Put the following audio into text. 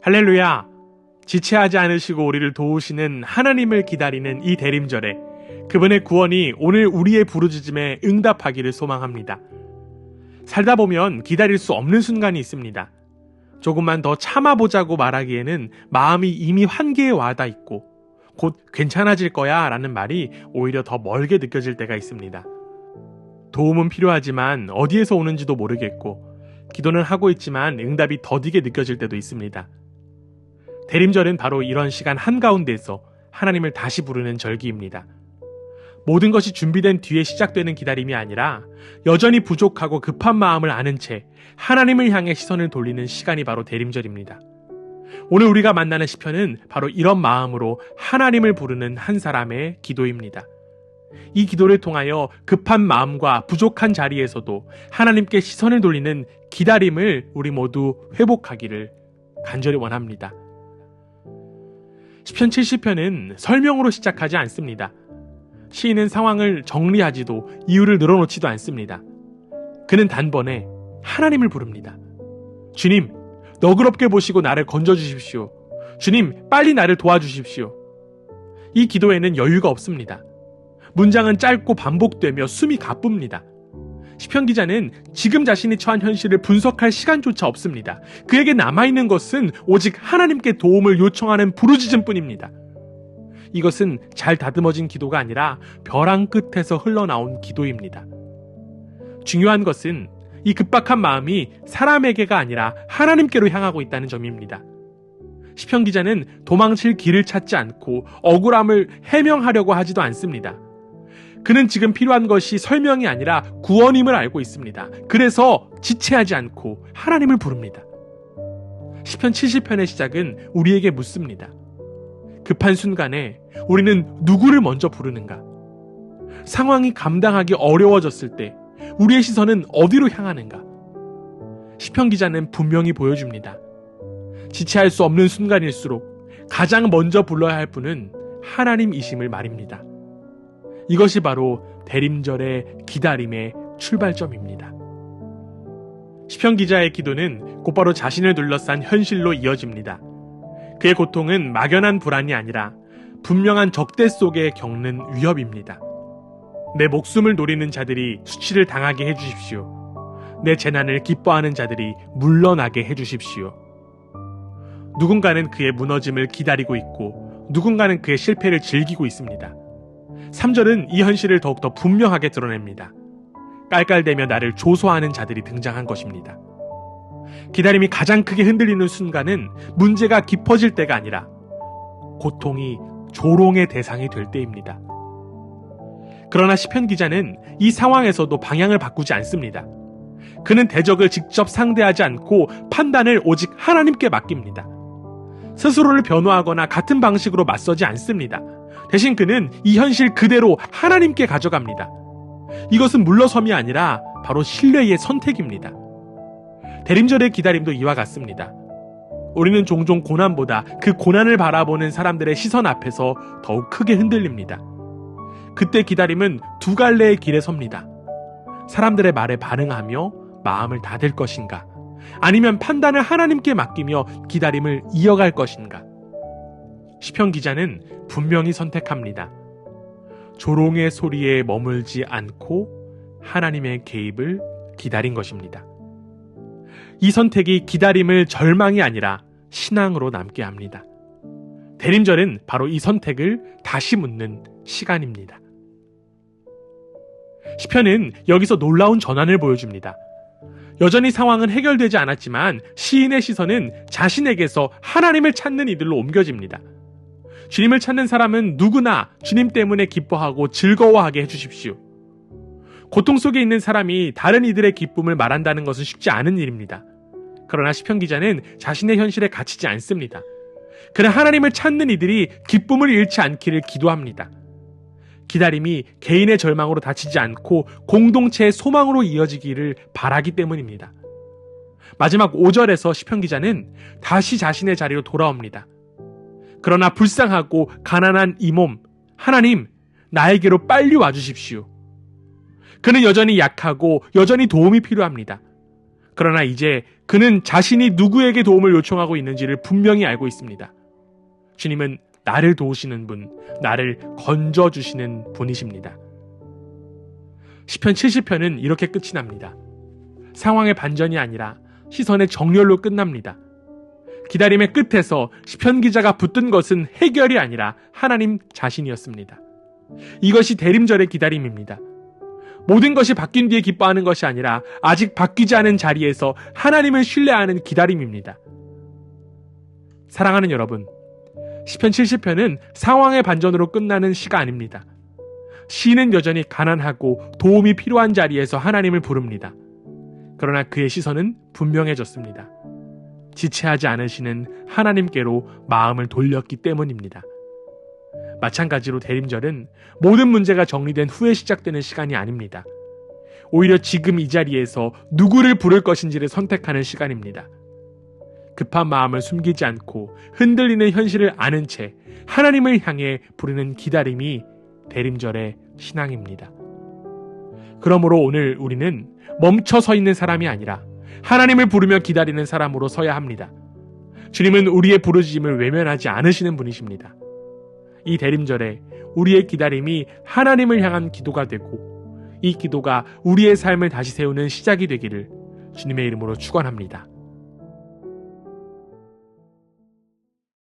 할렐루야! 지체하지 않으시고 우리를 도우시는 하나님을 기다리는 이 대림절에 그분의 구원이 오늘 우리의 부르짖음에 응답하기를 소망합니다. 살다 보면 기다릴 수 없는 순간이 있습니다. 조금만 더 참아보자고 말하기에는 마음이 이미 한계에 와닿아 있고 곧 괜찮아질 거야 라는 말이 오히려 더 멀게 느껴질 때가 있습니다. 도움은 필요하지만 어디에서 오는지도 모르겠고 기도는 하고 있지만 응답이 더디게 느껴질 때도 있습니다. 대림절은 바로 이런 시간 한가운데에서 하나님을 다시 부르는 절기입니다. 모든 것이 준비된 뒤에 시작되는 기다림이 아니라 여전히 부족하고 급한 마음을 아는 채 하나님을 향해 시선을 돌리는 시간이 바로 대림절입니다. 오늘 우리가 만나는 시편은 바로 이런 마음으로 하나님을 부르는 한 사람의 기도입니다. 이 기도를 통하여 급한 마음과 부족한 자리에서도 하나님께 시선을 돌리는 기다림을 우리 모두 회복하기를 간절히 원합니다. 시편 70편은 설명으로 시작하지 않습니다. 시인은 상황을 정리하지도 이유를 늘어놓지도 않습니다. 그는 단번에 하나님을 부릅니다. 주님, 너그럽게 보시고 나를 건져주십시오. 주님, 빨리 나를 도와주십시오. 이 기도에는 여유가 없습니다. 문장은 짧고 반복되며 숨이 가쁩니다. 시편 기자는 지금 자신이 처한 현실을 분석할 시간조차 없습니다. 그에게 남아있는 것은 오직 하나님께 도움을 요청하는 부르짖음뿐입니다. 이것은 잘 다듬어진 기도가 아니라 벼랑 끝에서 흘러나온 기도입니다. 중요한 것은 이 급박한 마음이 사람에게가 아니라 하나님께로 향하고 있다는 점입니다. 시편 기자는 도망칠 길을 찾지 않고 억울함을 해명하려고 하지도 않습니다. 그는 지금 필요한 것이 설명이 아니라 구원임을 알고 있습니다. 그래서 지체하지 않고 하나님을 부릅니다. 시편 70편의 시작은 우리에게 묻습니다. 급한 순간에 우리는 누구를 먼저 부르는가? 상황이 감당하기 어려워졌을 때 우리의 시선은 어디로 향하는가? 시편 기자는 분명히 보여줍니다. 지체할 수 없는 순간일수록 가장 먼저 불러야 할 분은 하나님이심을 말입니다. 이것이 바로 대림절의 기다림의 출발점입니다. 시편 기자의 기도는 곧바로 자신을 둘러싼 현실로 이어집니다. 그의 고통은 막연한 불안이 아니라 분명한 적대 속에 겪는 위협입니다. 내 목숨을 노리는 자들이 수치를 당하게 해주십시오. 내 재난을 기뻐하는 자들이 물러나게 해주십시오. 누군가는 그의 무너짐을 기다리고 있고 누군가는 그의 실패를 즐기고 있습니다. 3절은 이 현실을 더욱더 분명하게 드러냅니다. 깔깔대며 나를 조소하는 자들이 등장한 것입니다. 기다림이 가장 크게 흔들리는 순간은 문제가 깊어질 때가 아니라 고통이 조롱의 대상이 될 때입니다. 그러나 시편 기자는 이 상황에서도 방향을 바꾸지 않습니다. 그는 대적을 직접 상대하지 않고 판단을 오직 하나님께 맡깁니다. 스스로를 변호하거나 같은 방식으로 맞서지 않습니다. 대신 그는 이 현실 그대로 하나님께 가져갑니다. 이것은 물러섬이 아니라 바로 신뢰의 선택입니다. 대림절의 기다림도 이와 같습니다. 우리는 종종 고난보다 그 고난을 바라보는 사람들의 시선 앞에서 더욱 크게 흔들립니다. 그때 기다림은 두 갈래의 길에 섭니다. 사람들의 말에 반응하며 마음을 닫을 것인가? 아니면 판단을 하나님께 맡기며 기다림을 이어갈 것인가? 시편 기자는 분명히 선택합니다. 조롱의 소리에 머물지 않고 하나님의 개입을 기다린 것입니다. 이 선택이 기다림을 절망이 아니라 신앙으로 남게 합니다. 대림절은 바로 이 선택을 다시 묻는 시간입니다. 시편은 여기서 놀라운 전환을 보여줍니다. 여전히 상황은 해결되지 않았지만 시인의 시선은 자신에게서 하나님을 찾는 이들로 옮겨집니다. 주님을 찾는 사람은 누구나 주님 때문에 기뻐하고 즐거워하게 해주십시오. 고통 속에 있는 사람이 다른 이들의 기쁨을 말한다는 것은 쉽지 않은 일입니다. 그러나 시편 기자는 자신의 현실에 갇히지 않습니다. 그는 하나님을 찾는 이들이 기쁨을 잃지 않기를 기도합니다. 기다림이 개인의 절망으로 닫히지 않고 공동체의 소망으로 이어지기를 바라기 때문입니다. 마지막 5절에서 시편 기자는 다시 자신의 자리로 돌아옵니다. 그러나 불쌍하고 가난한 이 몸, 하나님, 나에게로 빨리 와주십시오. 그는 여전히 약하고 여전히 도움이 필요합니다. 그러나 이제 그는 자신이 누구에게 도움을 요청하고 있는지를 분명히 알고 있습니다. 주님은 나를 도우시는 분, 나를 건져주시는 분이십니다. 시편 70편은 이렇게 끝이 납니다. 상황의 반전이 아니라 시선의 정렬로 끝납니다. 기다림의 끝에서 시편 기자가 붙든 것은 해결이 아니라 하나님 자신이었습니다. 이것이 대림절의 기다림입니다. 모든 것이 바뀐 뒤에 기뻐하는 것이 아니라 아직 바뀌지 않은 자리에서 하나님을 신뢰하는 기다림입니다. 사랑하는 여러분, 시편 70편은 상황의 반전으로 끝나는 시가 아닙니다. 시인은 여전히 가난하고 도움이 필요한 자리에서 하나님을 부릅니다. 그러나 그의 시선은 분명해졌습니다. 지체하지 않으시는 하나님께로 마음을 돌렸기 때문입니다. 마찬가지로 대림절은 모든 문제가 정리된 후에 시작되는 시간이 아닙니다. 오히려 지금 이 자리에서 누구를 부를 것인지를 선택하는 시간입니다. 급한 마음을 숨기지 않고 흔들리는 현실을 아는 채 하나님을 향해 부르는 기다림이 대림절의 신앙입니다. 그러므로 오늘 우리는 멈춰 서 있는 사람이 아니라 하나님을 부르며 기다리는 사람으로 서야 합니다. 주님은 우리의 부르짖음을 외면하지 않으시는 분이십니다. 이 대림절에 우리의 기다림이 하나님을 향한 기도가 되고 이 기도가 우리의 삶을 다시 세우는 시작이 되기를 주님의 이름으로 축원합니다.